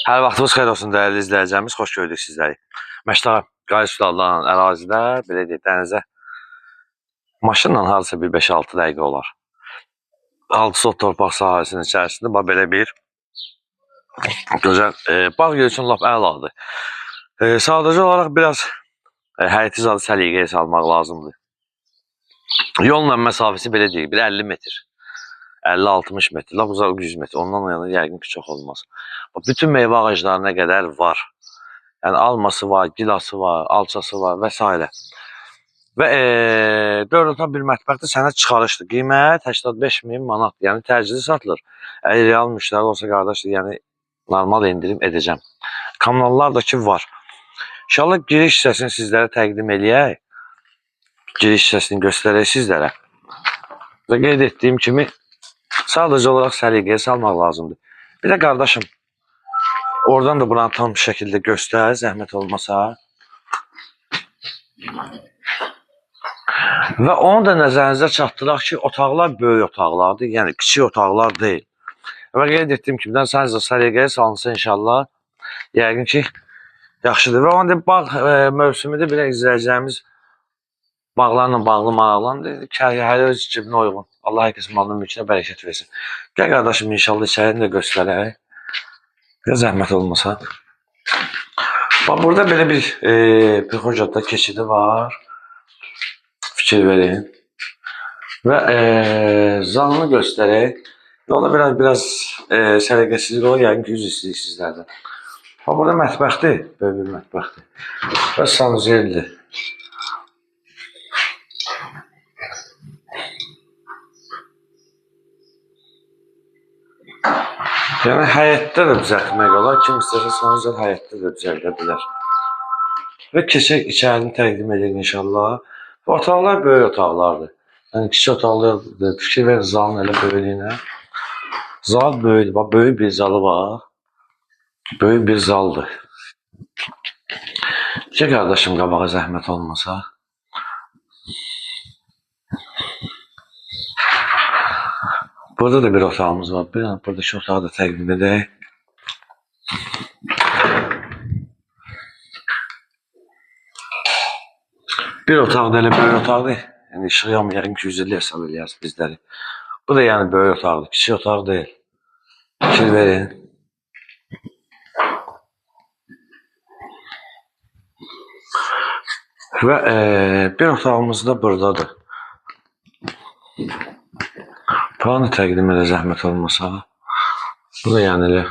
Hər vaxtınız xeyir olsun dəyərli izləyicilərimiz, xoş gördük sizləri. Məştağa Qayış Sulardan ərazidə, belə deyək, dənizə maşınla hardasa bir 5-6 dəqiqə olar. 6 sot torpaq sahəsinin içərisində belə bir gözəl bağ yeri üçün lap əladır. Sadəcə olaraq biraz həyəti zadı səliqəyə salmaq lazımdır. Yolla məsafəsi belə deyək, bir 50 metr. 50-60 metr, lap uzaq 100 metr. Ondan yana yəqin ki, çox olmaz. Bütün meyvə ağaclarına qədər var. Yəni alması var, gilası var, alçası var və s. Və 4 otaq bir mətbəxdə sənə çıxarışdır. Qiymət 85.000 manat. Yəni təcili satılır. Əgər real müştəri olsa qardaşlar, yəni normal indirim edəcəm. Kanallar da ki var. İnşallah giriş hissəsini sizlərə təqdim eləyək. Giriş hissəsini göstərək sizlərə. Və qeyd etdiyim kimi sadəcə olaraq səliqəyə salmaq lazımdır. Bir də qardaşım, oradan da buranı tam şəkildə göstər, zəhmət olmasa. Və onu da nəzərinizə çatdıraq ki, otaqlar böyük otaqlardır, yəni kiçik otaqlar deyil. Və qeyd etdiyim kimi, sadəcə səliqəyə salınsa inşallah, yəqin ki, yaxşıdır. Və onun bağ mövsümüdə bir izləyəcəyimiz bağlarla bağlı maraqlandır. Hər öz cibinə uyğun. Allah hər kəsin malının mülkünə bərəkət versin. Gəl qardaşım, inşallah içərini də göstərək. Ya zəhmət olmasa. Bax, burada belə bir Pixojatda keçidi var. Fikir verin. Və zalını göstərək. Yola biraz səliqəsizlik olur, yəqin ki, yüz istəyik sizlərdən. Bax, burada mətbəxdir. Böyük bir mətbəxdir. Və sanuzeldir. Yəni həyətdə də düzəltmək olar, kim istəsə sanuzel həyətdə də düzəldə bilər. Və keçək içərini təqdim edək inşallah. Bu otaqlar böyük otaqlardır. Yəni kiçik otaqlar fikir verin zalın elə böyüklüyünə. Zal böyükdür, bax böyük bir zalı var. Böyük bir zaldır. Gəl qardaşım qabağa zəhmət olmasa. Burada da bir otağımız var. Buradakı otağı da təqdim edək. Bir otaq da elə böyük otaqdır. Yəni işıq yanmır, yəqin ki, 150 hesab eləyərsiniz bizləri. Bu da yəni böyük otaqdır, kiçik otaq deyil. Fikir verin. Və bir otağımız da buradadır. Planı təqdim edə zəhmət olmasa. Bu da yəni elə